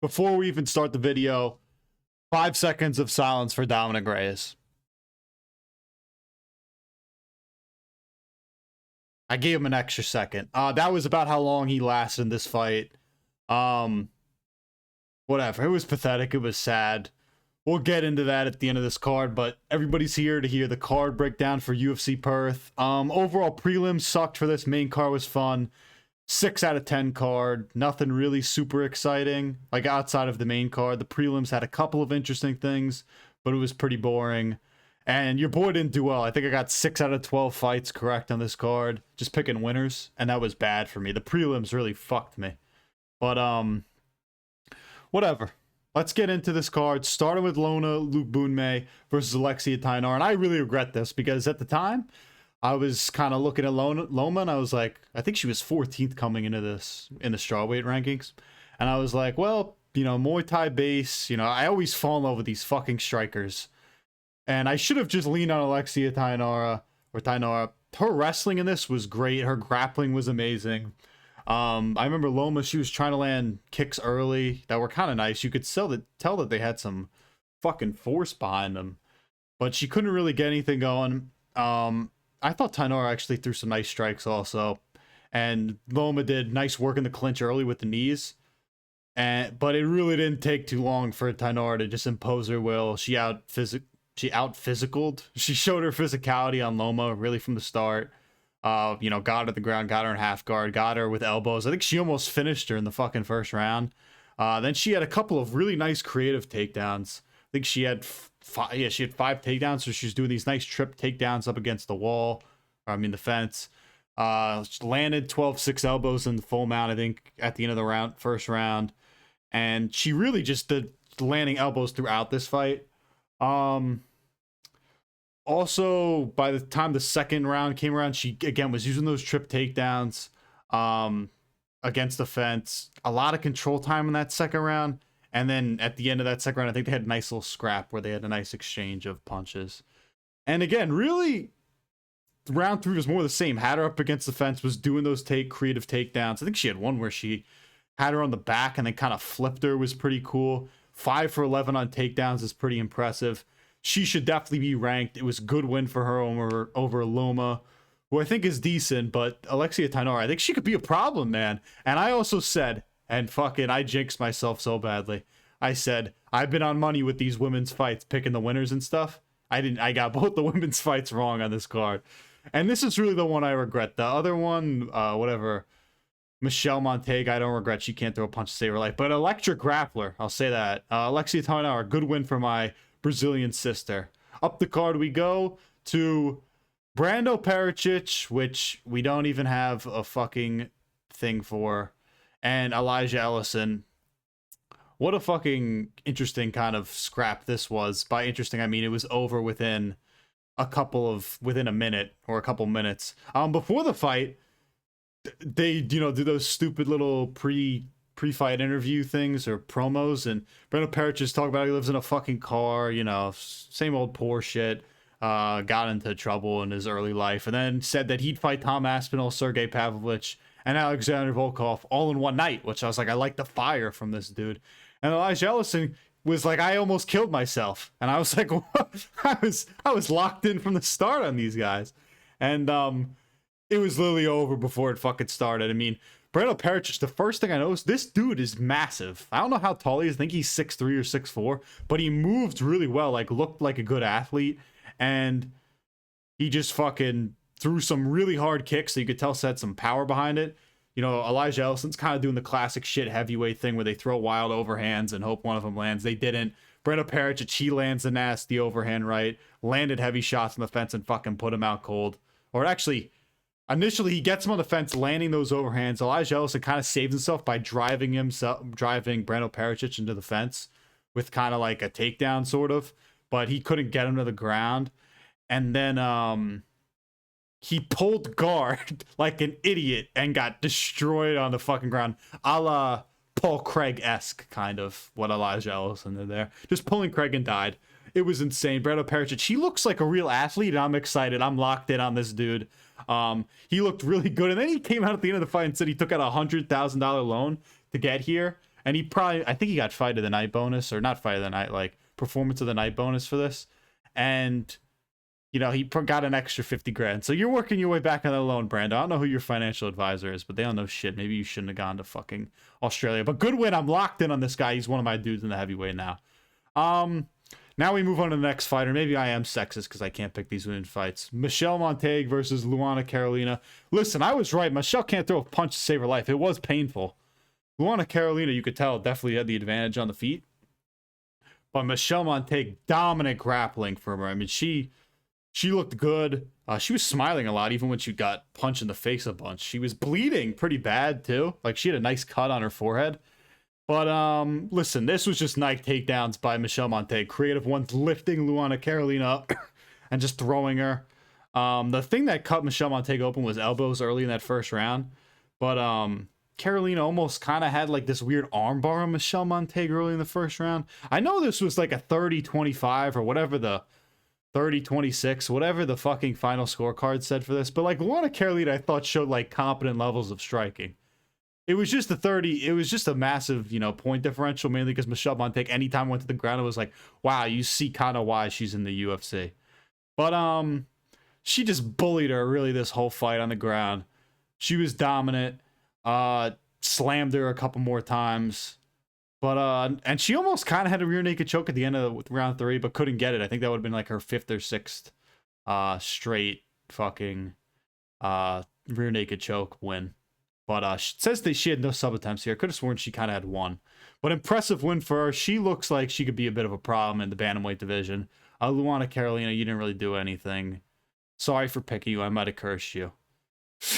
Before we even start the video, 5 seconds of silence for Dom Reyes. I gave him an extra second. That was about how long he lasted in this fight. Whatever. It was pathetic. It was sad. We'll get into that at the end of this card, but everybody's here to hear the card breakdown for UFC Perth. Overall, prelims sucked for this. Main card was fun. 6 out of 10 card. Nothing really super exciting. Like outside of the main card, the prelims had a couple of interesting things, but it was pretty boring. And your boy didn't do well. I think I got 6 out of 12 fights correct on this card. Just picking winners, and that was bad for me. The prelims really fucked me. But whatever. Let's get into this card. Starting with Lookboonmee versus Thainara. And I really regret this because at the time, I was kind of looking at Loma and I was like, I think she was 14th coming into this in the strawweight rankings. And I was like, well, you know, Muay Thai base, you know, I always fall in love with these fucking strikers. And I should have just leaned on Thainara. Her wrestling in this was great. Her grappling was amazing. I remember Loma, she was trying to land kicks early that were kind of nice. You could tell that they had some fucking force behind them. But she couldn't really get anything going. I thought Thainara actually threw some nice strikes also. And Loma did nice work in the clinch early with the knees. But it really didn't take too long for Thainara to just impose her will. She out-physicaled. She showed her physicality on Loma really from the start. You know, got her to the ground, got her in half guard, got her with elbows. I think she almost finished her in the fucking first round. Then she had a couple of really nice creative takedowns. I think she had 5 takedowns, so she's doing these nice trip takedowns up against the wall. The fence. She landed 12-6 elbows in the full mount, I think, at the end of the first round. And she really just did landing elbows throughout this fight. Also, by the time the second round came around, she again was using those trip takedowns against the fence. A lot of control time in that second round. And then at the end of that second round, I think they had a nice little scrap where they had a nice exchange of punches. And again, really, round 3 was more the same. Had her up against the fence, was doing those creative takedowns. I think she had one where she had her on the back and then kind of flipped her, was pretty cool. 5 for 11 on takedowns is pretty impressive. She should definitely be ranked. It was a good win for her over Loma, who I think is decent, but Thainara, I think she could be a problem, man. And I also said, and fucking, I jinxed myself so badly. I said, I've been on money with these women's fights, picking the winners and stuff. I got both the women's fights wrong on this card. And this is really the one I regret. The other one, Michelle Montague, I don't regret. She can't throw a punch to save her life. But electric grappler, I'll say that. Thainara, good win for my Brazilian sister. Up the card we go to Brando Pericic, which we don't even have a fucking thing for, and Ellison. What a fucking interesting kind of scrap this was. By interesting, I mean it was over within a minute or a couple minutes. Before the fight, they, you know, do those stupid little pre-fight interview things or promos, and Brando Pericic talk about how he lives in a fucking car, you know, same old poor shit. Got into trouble in his early life, and then said that he'd fight Tom Aspinall, Sergey Pavlovich, and Alexander Volkov all in one night, which I was like, I like the fire from this dude. And Ellison was like, I almost killed myself. And I was like, what? I was locked in from the start on these guys. And it was literally over before it fucking started. I mean, Brando Pericic, the first thing I noticed, this dude is massive. I don't know how tall he is. I think he's 6'3 or 6'4, but he moved really well, like looked like a good athlete. And he just fucking threw some really hard kicks that you could tell had some power behind it. You know, Ellison's kind of doing the classic shit heavyweight thing where they throw wild overhands and hope one of them lands. They didn't. Brando Pericic, he lands the nasty overhand right, landed heavy shots on the fence and fucking put him out cold. Or actually, initially he gets him on the fence, landing those overhands. Ellison kind of saves himself by driving Brando Pericic into the fence with kind of like a takedown sort of, but he couldn't get him to the ground. And then he pulled guard like an idiot and got destroyed on the fucking ground, a la Paul Craig-esque, kind of what Ellison did there. Just pulling Craig and died. It was insane. Brando Pericic, he looks like a real athlete, and I'm excited. I'm locked in on this dude. He looked really good, and then he came out at the end of the fight and said he took out a $100,000 loan to get here, And he probably, I think he got fight of the night bonus, or not fight of the night, like performance of the night bonus for this. And, you know, he got an extra 50 grand. So you're working your way back on the loan, Brando. I don't know who your financial advisor is, but they don't know shit. Maybe you shouldn't have gone to fucking Australia. But good win. I'm locked in on this guy. He's one of my dudes in the heavyweight now. Now we move on to the next fighter. Maybe I am sexist because I can't pick these women's fights. Michelle Montague versus Luana Carolina. Listen, I was right. Michelle can't throw a punch to save her life. It was painful. Luana Carolina, you could tell, definitely had the advantage on the feet. But Michelle Montague, dominant grappling from her. I mean, she looked good. She was smiling a lot, even when she got punched in the face a bunch. She was bleeding pretty bad, too. Like, she had a nice cut on her forehead. But, listen, this was just nice takedowns by Michelle Montague. Creative ones lifting Luana Carolina up and just throwing her. The thing that cut Michelle Montague open was elbows early in that first round. But, Carolina almost kind of had like this weird armbar on Michelle Montague early in the first round. I know this was like a 30-25 or whatever the 30-26, whatever the fucking final scorecard said for this. But like Luana Carolina, I thought showed like competent levels of striking. It was just it was just a massive, you know, point differential, mainly because Michelle Montague, anytime went to the ground, it was like, wow, you see kind of why she's in the UFC. But she just bullied her really this whole fight on the ground. She was dominant. Slammed her a couple more times, but and she almost kind of had a rear naked choke at the end of round 3, but couldn't get it. I think that would have been like her 5th or 6th straight fucking rear naked choke win. But she says that she had no sub attempts here. Could have sworn she kind of had one, but impressive win for her. She looks like she could be a bit of a problem in the bantamweight division. Luana Carolina, you didn't really do anything. Sorry for picking you. I might have cursed you.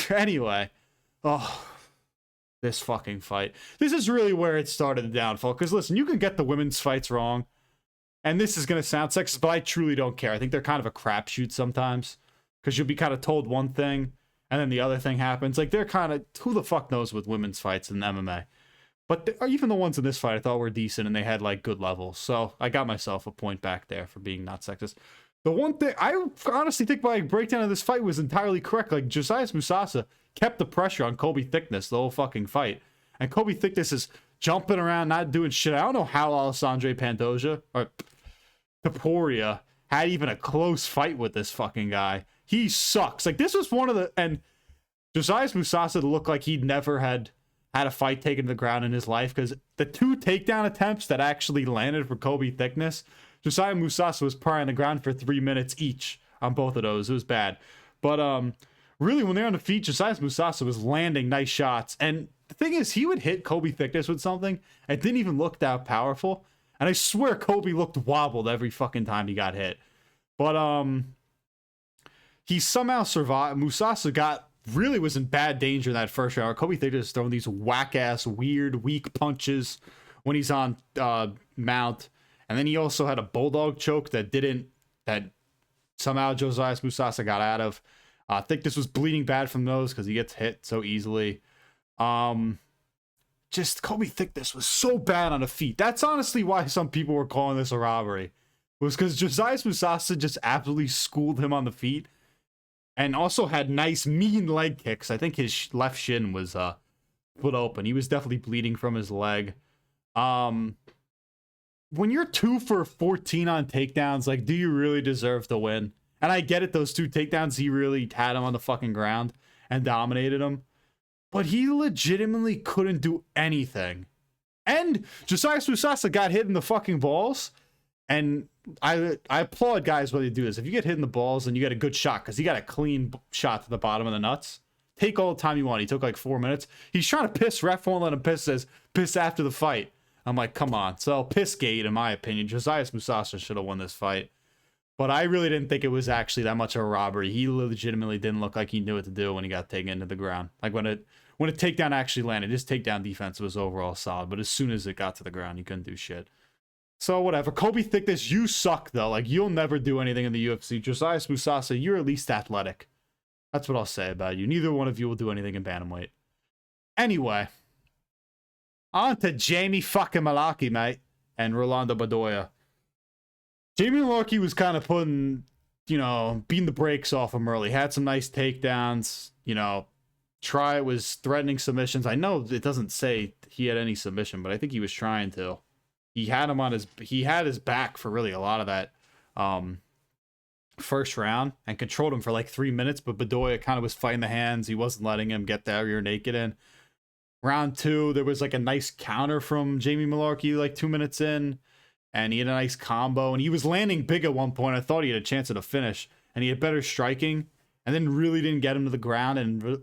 Anyway, this fucking fight. This is really where it started the downfall. Because listen, you can get the women's fights wrong. And this is going to sound sexist, but I truly don't care. I think they're kind of a crapshoot sometimes. Because you'll be kind of told one thing, and then the other thing happens. Like, they're kind of, who the fuck knows with women's fights in MMA. But even the ones in this fight I thought were decent, and they had, like, good levels. So I got myself a point back there for being not sexist. The one thing, I honestly think my breakdown of this fight was entirely correct. Like, Josiah Musasa kept the pressure on Colby Thicknesse the whole fucking fight. And Colby Thicknesse is jumping around, not doing shit. I don't know how Alessandro Pantoja or Topuria had even a close fight with this fucking guy. He sucks. Like, this was one of the... And Josiah Musasa looked like he'd never had a fight taken to the ground in his life, because the 2 takedown attempts that actually landed for Colby Thicknesse, Josiah Musasa was probably on the ground for 3 minutes each on both of those. It was bad. But, really, when they're on the feet, Josiah Musasa was landing nice shots. And the thing is, he would hit Colby Thicknesse with something. It didn't even look that powerful. And I swear Colby looked wobbled every fucking time he got hit. But, he somehow survived. Musasa really was in bad danger in that first round. Colby Thicknesse throwing these whack-ass, weird, weak punches when he's on mount. And then he also had a bulldog choke that somehow Josiah Musasa got out of. Thicknesse was bleeding bad from those because he gets hit so easily. Just Colby Thicknesse was so bad on the feet. That's honestly why some people were calling this a robbery. It was because Josiah Musasa just absolutely schooled him on the feet. And also had nice, mean leg kicks. I think his left shin was split open. He was definitely bleeding from his leg. When you're 2 for 14 on takedowns, like, do you really deserve to win? And I get it, those 2 takedowns, he really had him on the fucking ground and dominated him. But he legitimately couldn't do anything. And Josiah Musasa got hit in the fucking balls. And I applaud guys when they do this. If you get hit in the balls and you get a good shot, because he got a clean shot to the bottom of the nuts, take all the time you want. He took like 4 minutes. He's trying to piss. Ref won't let him piss. Says piss after the fight. I'm like, come on. So pissgate, in my opinion. Josiah Musasa should have won this fight. But I really didn't think it was actually that much of a robbery. He legitimately didn't look like he knew what to do when he got taken into the ground. Like when a takedown actually landed, his takedown defense was overall solid. But as soon as it got to the ground, he couldn't do shit. So whatever. Colby Thicknesse, you suck though. Like, you'll never do anything in the UFC. Josiah Musasa, you're at least athletic. That's what I'll say about you. Neither one of you will do anything in bantamweight. Anyway, on to Jamie fucking Mullarkey, mate, and Rolando Bedoya. Jamie Mullarkey was kind of beating the brakes off him early. Had some nice takedowns, was threatening submissions. I know it doesn't say he had any submission, but I think he was trying to. He had his back for really a lot of that first round and controlled him for like 3 minutes, but Bedoya kind of was fighting the hands. He wasn't letting him get the rear naked in. Round 2, there was like a nice counter from Jamie Mullarkey like 2 minutes in, and he had a nice combo, and he was landing big at one point. I thought he had a chance at a finish, and he had better striking, and then really didn't get him to the ground, and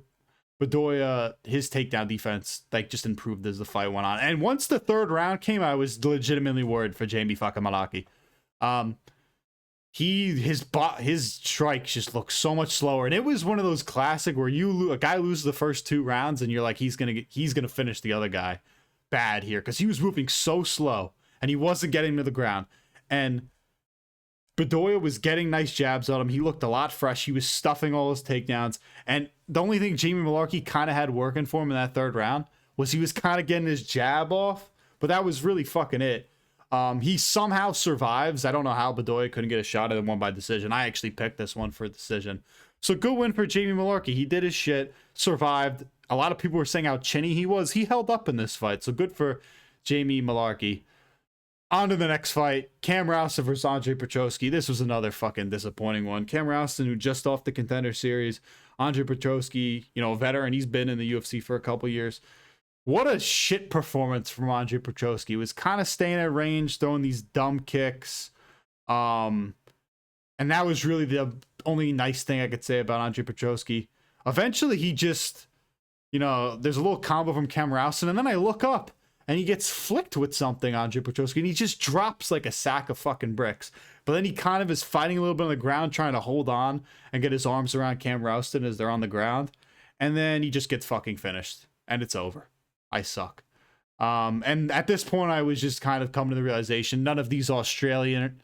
Bedoya, his takedown defense like just improved as the fight went on. And once the third round came, I was legitimately worried for Jamie fucking Mullarkey. His strikes just look so much slower, and it was one of those classic where a guy loses the first 2 rounds and you're like, he's gonna finish the other guy bad here, because he was moving so slow and he wasn't getting to the ground, and Bedoya was getting nice jabs on him. He looked a lot fresh. He was stuffing all his takedowns, and the only thing Jamie Mullarkey kind of had working for him in that third round was he was kind of getting his jab off, but that was really fucking it. He somehow survives. I don't know how Bedoya couldn't get a shot at him, won by decision. I actually picked this one for a decision. So good win for Jamie Mullarkey. He did his shit, survived. A lot of people were saying how chinny he was. He held up in this fight. So good for Jamie Mullarkey. On to the next fight. Cam Rowston versus Andre Petroski. This was another fucking disappointing one. Cam Rowston, who just off the Contender Series. Andre Petroski, a veteran. He's been in the UFC for a couple years. What a shit performance from Andre Petroski. He was kind of staying at range, throwing these dumb kicks. And that was really the only nice thing I could say about Andre Petroski. Eventually, he just, there's a little combo from Cam Rowston, and then I look up, and he gets flicked with something, Andre Petroski, and he just drops like a sack of fucking bricks. But then he kind of is fighting a little bit on the ground, trying to hold on and get his arms around Cam Rowston as they're on the ground. And then he just gets fucking finished, and it's over. I suck. And at this point, I was just kind of coming to the realization none of these Australian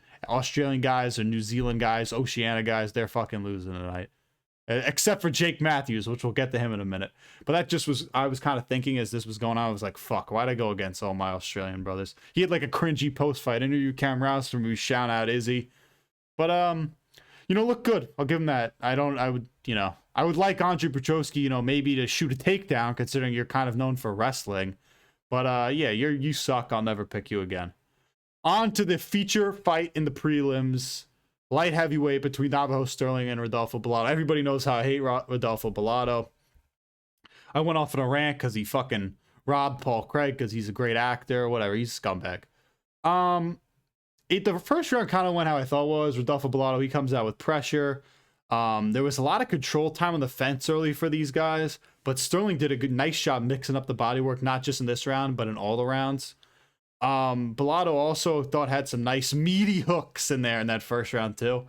guys or New Zealand guys, Oceania guys, they're fucking losing tonight. Except for Jake Matthews, which we'll get to him in a minute. But that just was, I was kind of thinking as this was going on, I was like, fuck, why'd I go against all my Australian brothers? He had like a cringy post-fight interview, Cam Rowston, who was shouting out Izzy. But, look good. I'll give him that. I would like Andre Petroski, maybe to shoot a takedown, considering you're kind of known for wrestling. But, yeah, you suck. I'll never pick you again. On to the feature fight in the prelims. Light heavyweight between Navajo Stirling and Rodolfo Bellato. Everybody knows how I hate Rodolfo Bellato. I went off on a rant because he fucking robbed Paul Craig because he's a great actor. Whatever, he's a scumbag. The first round kind of went how I thought it was. Rodolfo Bellato, he comes out with pressure. There was a lot of control time on the fence early for these guys, but Stirling did a nice job mixing up the bodywork, not just in this round, but in all the rounds. Bellato also thought had some nice meaty hooks in there in that first round too.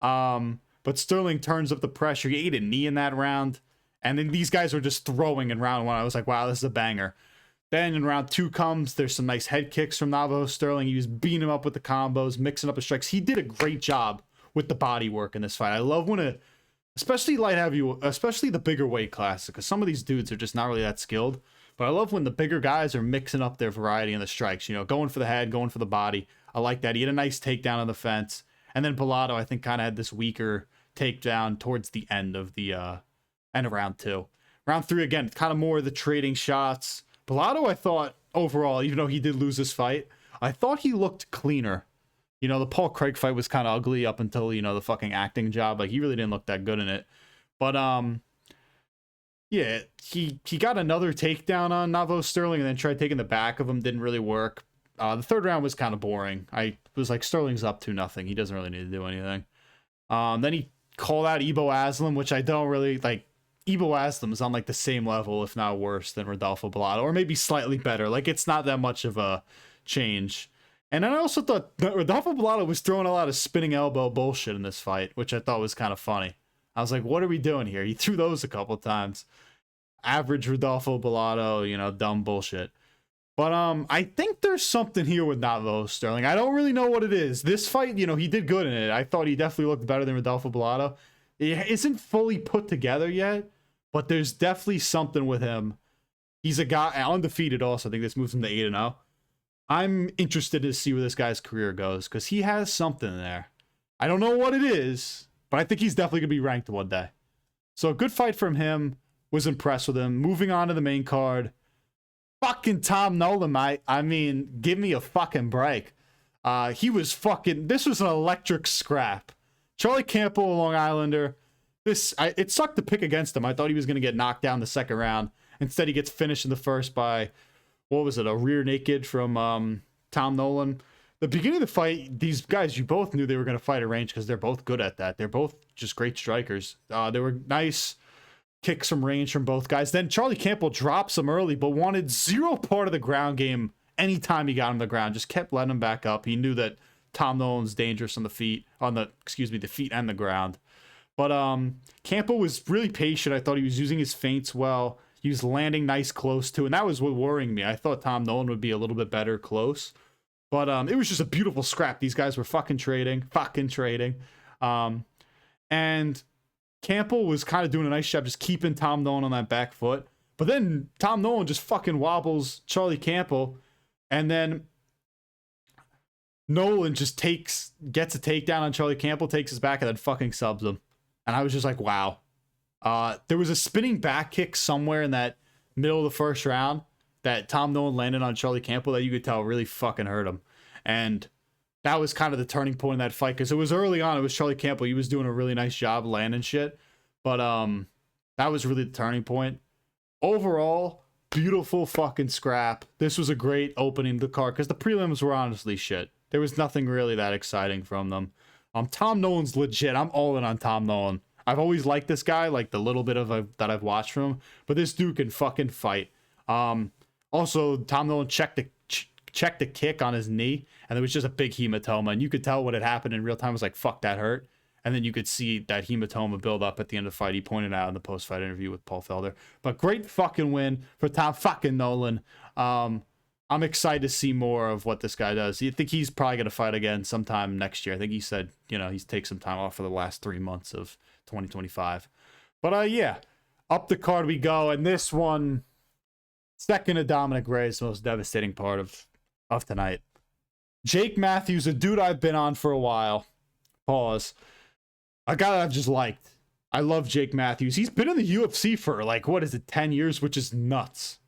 But Stirling turns up the pressure. He ate a knee in that round. And then these guys were just throwing in round 1. I was like, wow, this is a banger. Then in round 2 comes, there's some nice head kicks from Navajo Stirling. He was beating him up with the combos, mixing up the strikes. He did a great job with the body work in this fight. I love when especially light heavy, especially the bigger weight class, because some of these dudes are just not really that skilled. But I love when the bigger guys are mixing up their variety in the strikes, going for the head, going for the body. I like that. He had a nice takedown on the fence. And then Bellato, I think, kind of had this weaker takedown towards the end of round 2. Round 3, again, kind of more of the trading shots. Bellato, I thought, overall, even though he did lose this fight, I thought he looked cleaner. The Paul Craig fight was kind of ugly up until, the fucking acting job. Like, he really didn't look that good in it. But, yeah, he got another takedown on Navajo Stirling and then tried taking the back of him. Didn't really work. The third round was kind of boring. I was like, Stirling's up 2-0. He doesn't really need to do anything. Then he called out Ebo Aslam, which I don't really like. Ebo Aslam is on like the same level, if not worse, than Rodolfo Bellato, or maybe slightly better. Like, it's not that much of a change. And I also thought that Rodolfo Bellato was throwing a lot of spinning elbow bullshit in this fight, which I thought was kind of funny. I was like, what are we doing here? He threw those a couple times. Average Rodolfo Bellato, dumb bullshit. But I think there's something here with Navajo Stirling. I don't really know what it is. This fight, he did good in it. I thought he definitely looked better than Rodolfo Bellato. It isn't fully put together yet, but there's definitely something with him. He's a guy, undefeated also. I think this moves him to 8-0. I'm interested to see where this guy's career goes, because he has something there. I don't know what it is, but I think he's definitely going to be ranked one day. So a good fight from him. Was impressed with him. Moving on to the main card. Fucking Tom Nolan, mate. I mean, give me a fucking break. He was fucking... This was an electric scrap. Charlie Campbell, a Long Islander. It sucked to pick against him. I thought he was going to get knocked down the second round. Instead, he gets finished in the first by, what was it, a rear naked from Tom Nolan. The beginning of the fight, these guys, you both knew they were going to fight at range because they're both good at that. They're both just great strikers. They were nice kicks from range from both guys. Then Charlie Campbell drops him early, but wanted zero part of the ground game anytime he got him the ground. Just kept letting him back up. He knew that Tom Nolan's dangerous on the feet, the feet and the ground. But Campbell was really patient. I thought he was using his feints well. He was landing nice close too, and that was what worrying me. I thought Tom Nolan would be a little bit better close. But it was just a beautiful scrap. These guys were fucking trading. And Campbell was kind of doing a nice job just keeping Tom Nolan on that back foot. But then Tom Nolan just fucking wobbles Charlie Campbell. And then Nolan just gets a takedown on Charlie Campbell, takes his back, and then fucking subs him. And I was just like, wow. There was a spinning back kick somewhere in that middle of the first round that Tom Nolan landed on Charlie Campbell that you could tell really fucking hurt him. And that was kind of the turning point in that fight, because it was early on. It was Charlie Campbell. He was doing a really nice job landing shit. But that was really the turning point. Overall, beautiful fucking scrap. This was a great opening to the card, because the prelims were honestly shit. There was nothing really that exciting from them. Tom Nolan's legit. I'm all in on Tom Nolan. I've always liked this guy, like the little bit of that I've watched from him. But this dude can fucking fight. Also, Tom Nolan checked the kick on his knee, and there was just a big hematoma, and you could tell what had happened in real time. It was like, fuck, that hurt. And then you could see that hematoma build up at the end of the fight. He pointed out in the post-fight interview with Paul Felder. But great fucking win for Tom fucking Nolan. I'm excited to see more of what this guy does. You think he's probably going to fight again sometime next year. I think he said, he's taken some time off for the last 3 months of 2025. But yeah, up the card we go. And this one, second to Dominick Reyes, most devastating part of tonight. Jake Matthews, a dude I've been on for a while. Pause. A guy that I've just liked. I love Jake Matthews. He's been in the UFC for 10 years, which is nuts.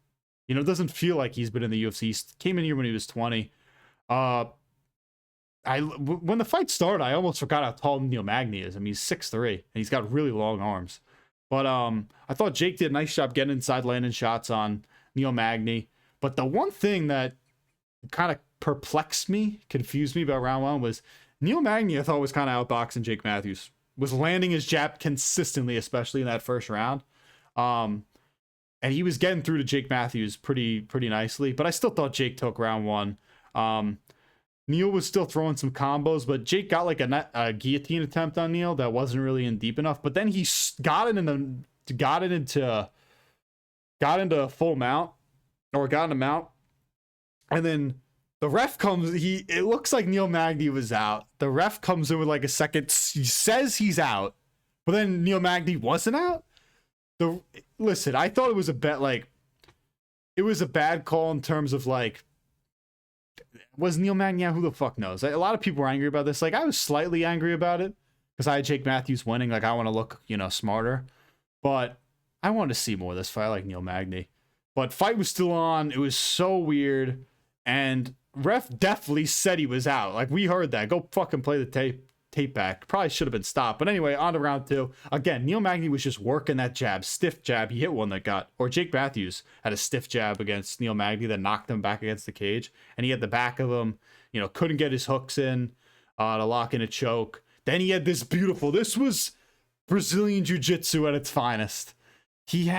It doesn't feel like he's been in the UFC. He came in here when he was 20. When the fight started, I almost forgot how tall Neil Magny is. I mean, he's 6'3", and he's got really long arms. But I thought Jake did a nice job getting inside, landing shots on Neil Magny. But the one thing that kind of perplexed me, confused me about round one was Neil Magny, I thought, was kind of outboxing Jake Matthews. Was landing his jab consistently, especially in that first round. And he was getting through to Jake Matthews pretty nicely. But I still thought Jake took round one. Neil was still throwing some combos, but Jake got a guillotine attempt on Neil that wasn't really in deep enough. But then he got into full mount, or got in a mount. And then the ref comes, it looks like Neil Magny was out. The ref comes in with a second, he says he's out, but then Neil Magny wasn't out. Listen, I thought it was a bet, it was a bad call in terms of was Neil Magny out? Who the fuck knows? A lot of people were angry about this. I was slightly angry about it because I had Jake Matthews winning. I want to look, smarter, but I wanted to see more of this fight. I like Neil Magny, but fight was still on. It was so weird. And ref definitely said he was out. We heard that. Go fucking play the tape back. Probably should have been stopped. But anyway, on to round two. Again, Neil Magny was just working that jab. Stiff jab. He hit one or Jake Matthews had a stiff jab against Neil Magny that knocked him back against the cage. And he had the back of him. Couldn't get his hooks in to lock in a choke. Then he had this was Brazilian Jiu-Jitsu at its finest. He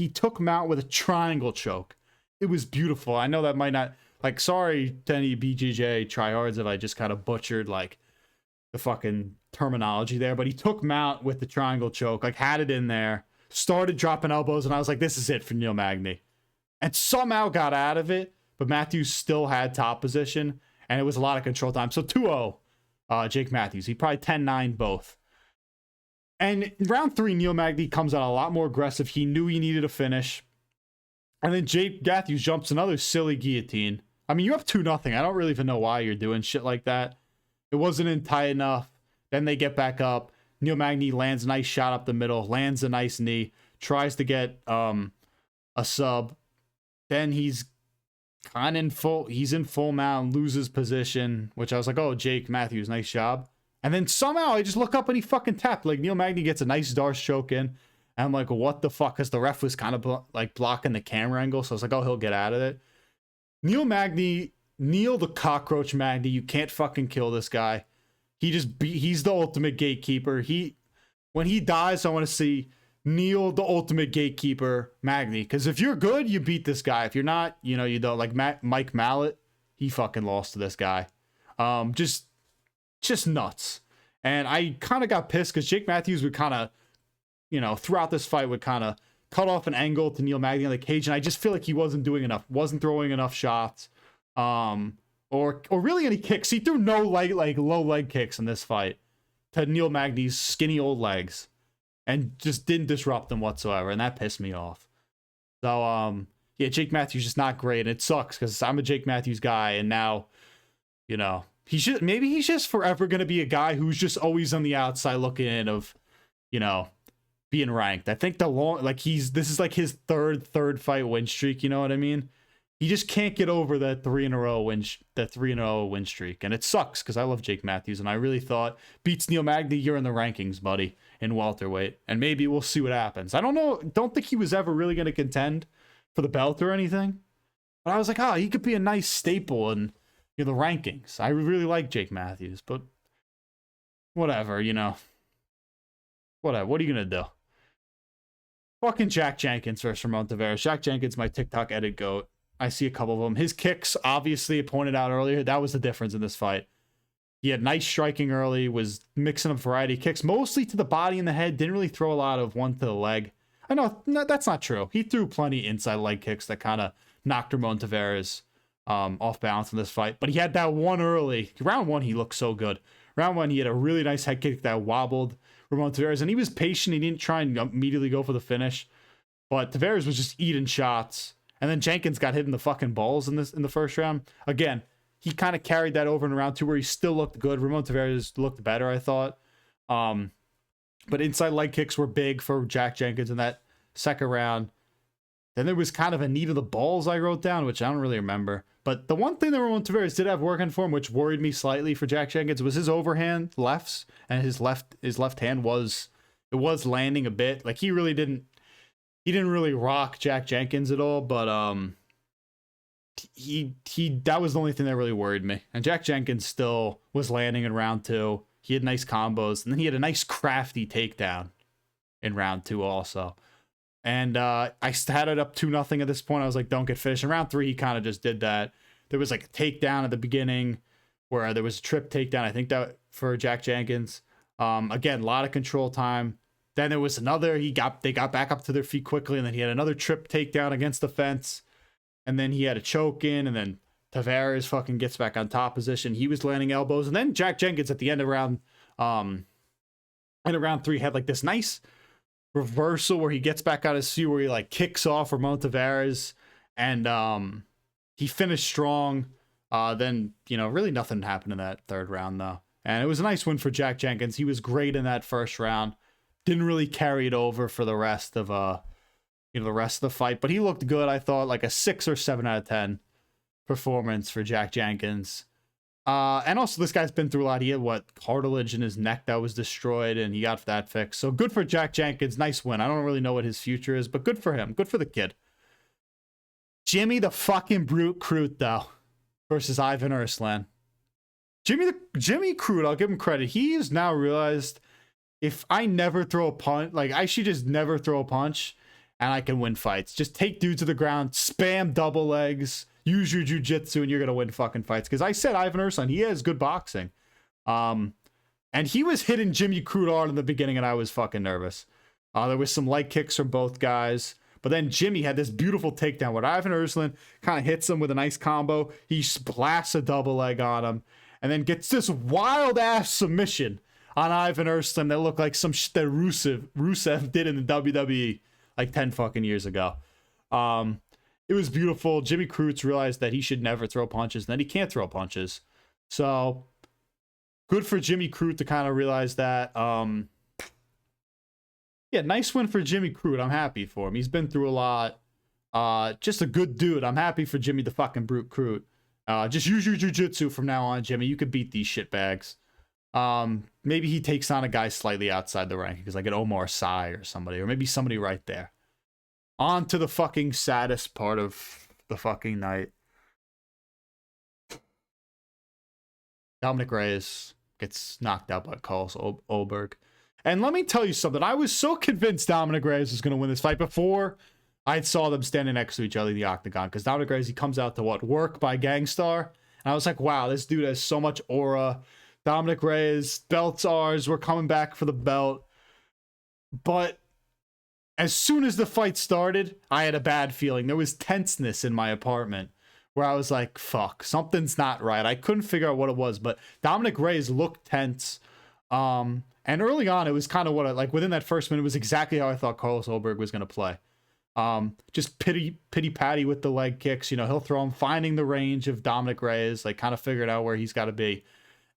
took him out with a triangle choke. It was beautiful. I know that might not, sorry to any BJJ tryhards if I just kind of butchered, the fucking terminology there, but he took him out with the triangle choke, had it in there, started dropping elbows, and I was like, this is it for Neil Magny. And somehow got out of it, but Matthews still had top position, and it was a lot of control time. So 2-0, Jake Matthews. He probably 10-9 both. And in round three, Neil Magny comes out a lot more aggressive. He knew he needed a finish. And then Jake Matthews jumps another silly guillotine. I mean, you're up 2-0. I don't really even know why you're doing shit like that. It wasn't in tight enough. Then they get back up. Neil Magny lands a nice shot up the middle, lands a nice knee, tries to get a sub. Then he's kind of in full mount, loses position, which I was like, oh, Jake Matthews, nice job. And then somehow I just look up and he fucking tapped. Like, Neil Magny gets a nice Darce choke in. And I'm like, what the fuck? Because the ref was kind of like blocking the camera angle. So I was like, oh, he'll get out of it. Neil the cockroach Magny, you can't fucking kill this guy. He's the ultimate gatekeeper. When he dies, I want to see Neil, the ultimate gatekeeper, Magny. Because if you're good, you beat this guy. If you're not, you don't. Like Mike Mallet, he fucking lost to this guy. Just nuts. And I kind of got pissed because Jake Matthews would kind of, throughout this fight would kind of cut off an angle to Neil Magny on the cage. And I just feel like he wasn't doing enough, wasn't throwing enough shots. Or really any kicks. He threw no low leg kicks in this fight to Neil Magny's skinny old legs and just didn't disrupt them whatsoever. And that pissed me off. So, yeah, Jake Matthews just not great. And it sucks because I'm a Jake Matthews guy. And now, maybe he's just forever going to be a guy who's just always on the outside looking in of, being ranked. I think this is like his third fight win streak. You know what I mean? He just can't get over that 3-in-a-row win streak. And it sucks because I love Jake Matthews. And I really thought beats Neil Magny, you're in the rankings, buddy, in welterweight. And maybe we'll see what happens. I don't know. Don't think he was ever really going to contend for the belt or anything. But I was like, he could be a nice staple in the rankings. I really like Jake Matthews. But whatever, Whatever. What are you going to do? Fucking Jack Jenkins versus Ramon Taveras. Jack Jenkins, my TikTok edit goat. I see a couple of them. His kicks, obviously, pointed out earlier, that was the difference in this fight. He had nice striking early, was mixing up variety of kicks, mostly to the body and the head. Didn't really throw a lot of one to the leg. I know, no, that's not true. He threw plenty inside leg kicks that kind of knocked Ramon Taveras off balance in this fight. But he had that one early. Round one, he looked so good. Round one, he had a really nice head kick that wobbled Ramon Taveras. And he was patient. He didn't try and immediately go for the finish. But Taveras was just eating shots. And then Jenkins got hit in the fucking balls in the first round. Again, he kind of carried that over in round two where he still looked good. Ramon Taveras looked better, I thought. But inside leg kicks were big for Jack Jenkins in that second round. Then there was kind of a knee to the balls I wrote down, which I don't really remember. But the one thing that Ramon Taveras did have working for him, which worried me slightly for Jack Jenkins, was his overhand lefts. And his left hand was landing a bit. Like he didn't really rock Jack Jenkins at all, but that was the only thing that really worried me. And Jack Jenkins still was landing in round two. He had nice combos, and then he had a nice crafty takedown in round two also. And I had it up 2-0 at this point. I was like, don't get finished. In round three, he kind of just did that. There was like a takedown at the beginning where there was a trip takedown, I think that for Jack Jenkins. Again, a lot of control time. Then there was another, they got back up to their feet quickly, and then he had another trip takedown against the fence. And then he had a choke in, and then Taveras fucking gets back on top position. He was landing elbows. And then Jack Jenkins at the end of round three had like this nice reversal where he gets back on his feet, where he like kicks off Ramon Taveras, and he finished strong. Then, really nothing happened in that third round though. And it was a nice win for Jack Jenkins. He was great in that first round. Didn't really carry it over for the rest of the fight, but he looked good. I thought like a 6 or 7 out of 10 performance for Jack Jenkins. And also this guy's been through a lot. He had cartilage in his neck that was destroyed, and he got that fixed. So good for Jack Jenkins. Nice win. I don't really know what his future is, but good for him. Good for the kid. Jimmy the fucking brute Crute though versus Ivan Erslan. Jimmy Crute, I'll give him credit. He has now realized, if I never throw a punch, like I should just never throw a punch and I can win fights. Just take dudes to the ground, spam double legs, use your jiu-jitsu, and you're going to win fucking fights. Because I said Ivan Erslan, he has good boxing. And he was hitting Jimmy Crute hard in the beginning, and I was fucking nervous. There was some leg kicks from both guys. But then Jimmy had this beautiful takedown where Ivan Erslan kind of hits him with a nice combo. He blasts a double leg on him, and then gets this wild-ass submission on Ivan Erslan that looked like some shit that Rusev did in the WWE like 10 fucking years ago. It was beautiful. Jimmy Crute realized that he should never throw punches, and that he can't throw punches. So good for Jimmy Crute to kind of realize that. yeah, nice win for Jimmy Crute. I'm happy for him. He's been through a lot. Just a good dude. I'm happy for Jimmy the fucking brute Crute. Just use your jujitsu from now on, Jimmy. You could beat these shitbags. Maybe he takes on a guy slightly outside the rankings, like an Omar Sy or somebody, or maybe somebody right there. On to the fucking saddest part of the fucking night. Dominick Reyes gets knocked out by Carlos Ulberg. And let me tell you something. I was so convinced Dominick Reyes was going to win this fight before I saw them standing next to each other in the octagon. Because Dominick Reyes, he comes out to work by Gangstar. And I was like, wow, this dude has so much aura. Dominick Reyes, belt's ours. We're coming back for the belt. But as soon as the fight started, I had a bad feeling. There was tenseness in my apartment where I was like, fuck, something's not right. I couldn't figure out what it was. But Dominick Reyes looked tense. And early on, it was kind of what like within that first minute, it was exactly how I thought Carlos Ulberg was going to play. Just pity-patty with the leg kicks. You know, he'll throw him, finding the range of Dominick Reyes, like kind of figured out where he's got to be.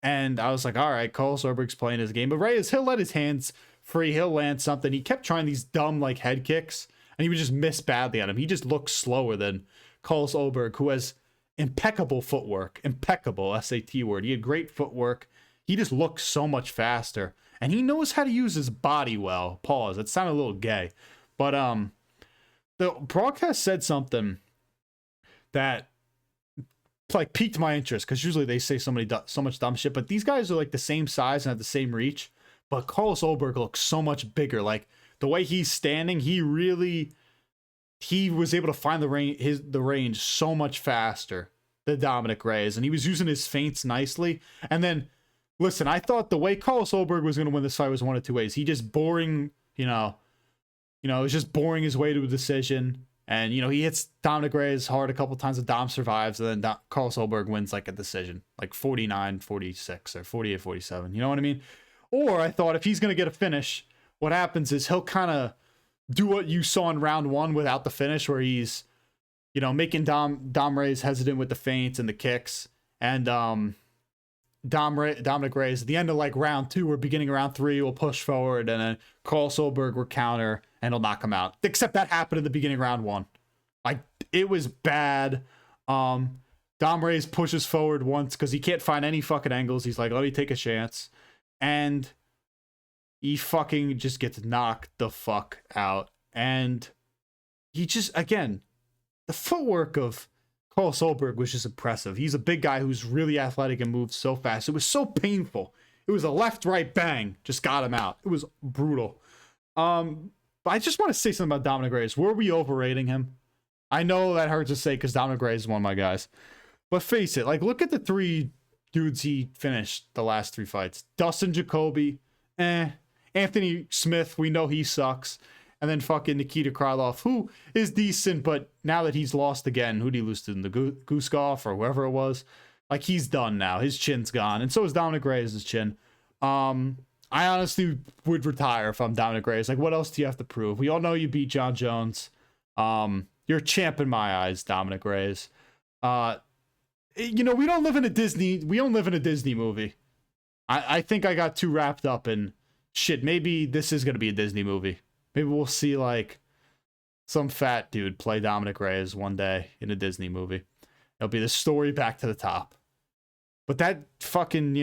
And I was like, all right, Carlos Ulberg's playing his game. But Reyes, he'll let his hands free. He'll land something. He kept trying these dumb, like, head kicks. And he would just miss badly on him. He just looks slower than Carlos Ulberg, who has impeccable footwork. Impeccable, SAT word. He had great footwork. He just looks so much faster. And he knows how to use his body well. Pause. It sounded a little gay. But the broadcast said something that like piqued my interest, because usually they say so much dumb shit, but these guys are like the same size and have the same reach. But Carlos Ulberg looks so much bigger. Like the way he's standing, he was able to find the range so much faster than Dominick Reyes, and he was using his feints nicely. And then listen, I thought the way Carlos Ulberg was going to win this fight was one of two ways. He just boring, was just boring his way to a decision. And, he hits Dominick Reyes hard a couple times, and Dom survives, and then Carlos Ulberg wins like a decision, like 49-46 or 48-47. You know what I mean? Or I thought if he's going to get a finish, what happens is he'll kind of do what you saw in round one without the finish, where he's, making Dom Reyes hesitant with the feints and the kicks. And Dominick Reyes at the end of like round two or beginning of round three will push forward, and then Carlos Ulberg will counter and he'll knock him out. Except that happened in the beginning of round one. Like, it was bad. Dom Reyes pushes forward once because he can't find any fucking angles. He's like, let me take a chance. And he fucking just gets knocked the fuck out. And he just, again, the footwork of Carlos Ulberg was just impressive. He's a big guy who's really athletic and moves so fast. It was so painful. It was a left-right bang. Just got him out. It was brutal. But I just want to say something about Dominick Reyes. Were we overrating him? I know that hurts to say because Dominick Reyes is one of my guys. But face it, like, look at the three dudes he finished the last three fights. Dustin Jacoby, Anthony Smith, we know he sucks. And then fucking Nikita Krylov, who is decent, but now that he's lost again, who did he lose to? The Guskov or whoever it was? Like, he's done now. His chin's gone. And so is Dominick Reyes' chin. I honestly would retire if I'm Dominick Reyes. Like, what else do you have to prove? We all know you beat John Jones. You're a champ in my eyes, Dominick Reyes. We don't live in a Disney movie. I think I got too wrapped up in shit. Maybe this is going to be a Disney movie. Maybe we'll see like some fat dude play Dominick Reyes one day in a Disney movie. It'll be the story back to the top. But that fucking,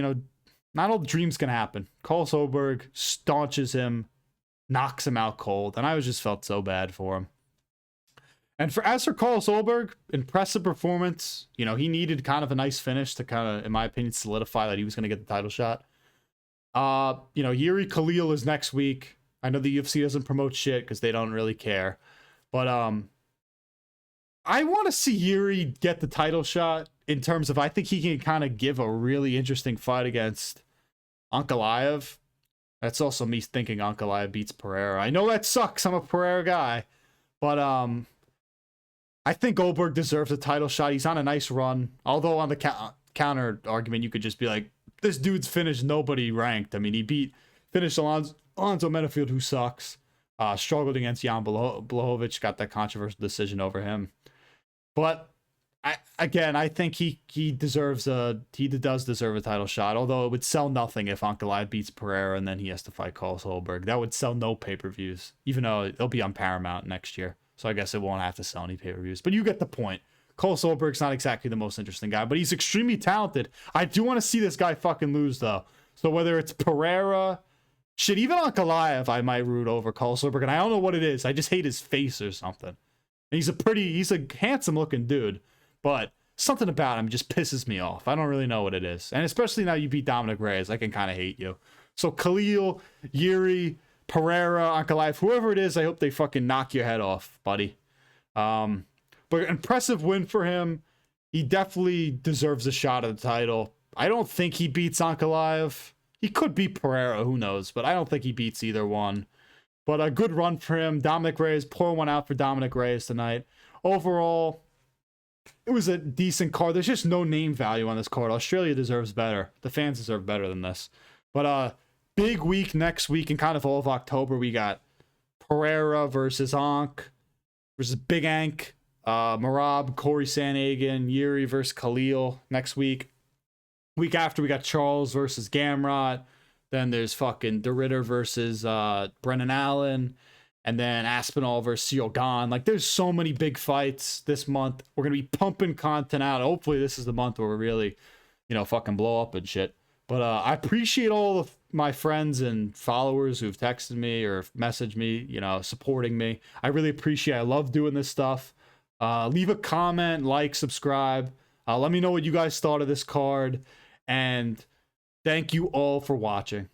not all dreams can happen. Carlos Ulberg staunches him, knocks him out cold, and I just felt so bad for him. And as for Carlos Ulberg, impressive performance. He needed kind of a nice finish to kind of, in my opinion, solidify that he was going to get the title shot. Yuri Khalil is next week. I know the UFC doesn't promote shit because they don't really care. But I want to see Yuri get the title shot in terms of, I think he can kind of give a really interesting fight against Ankalaev. That's also me thinking Ankalaev beats Pereira. I know that sucks. I'm a Pereira guy. But I think Ulberg deserves a title shot. He's on a nice run. Although on the counter argument, you could just be like, this dude's finished nobody ranked. I mean, he finished Alonzo Menafield, who sucks. Struggled against Jan Blachowicz, got that controversial decision over him. But I think he does deserve a title shot. Although it would sell nothing if Ankalaev beats Pereira and then he has to fight Carlos Ulberg. That would sell no pay-per-views, even though it'll be on Paramount next year. So I guess it won't have to sell any pay-per-views. But you get the point. Carlos Ulberg's not exactly the most interesting guy, but he's extremely talented. I do want to see this guy fucking lose though. So whether it's Pereira, shit, even Ankalaev, I might root over Carlos Ulberg, and I don't know what it is. I just hate his face or something. And he's a handsome looking dude. But something about him just pisses me off. I don't really know what it is. And especially now you beat Dominick Reyes, I can kind of hate you. So Khalil, Yuri, Pereira, Ankalaev, whoever it is, I hope they fucking knock your head off, buddy. But impressive win for him. He definitely deserves a shot at the title. I don't think he beats Ankalaev. He could beat Pereira, who knows? But I don't think he beats either one. But a good run for him. Dominick Reyes, pour one out for Dominick Reyes tonight. Overall, it was a decent card. There's just no name value on this card. Australia deserves better. The fans deserve better than this. But big week next week and kind of all of October. We got Pereira versus Ankh versus Big Ank, Marab, Corey Sandhagen, Yuri versus Khalil next week. Week after, we got Charles versus Gamrot. Then there's fucking DeRitter versus Brennan Allen. And then Aspinall versus Cyril Gahn. Like, there's so many big fights this month. We're going to be pumping content out. Hopefully, this is the month where we really, fucking blow up and shit. But I appreciate all of my friends and followers who've texted me or messaged me, supporting me. I really appreciate it. I love doing this stuff. Leave a comment, like, subscribe. Let me know what you guys thought of this card. And thank you all for watching.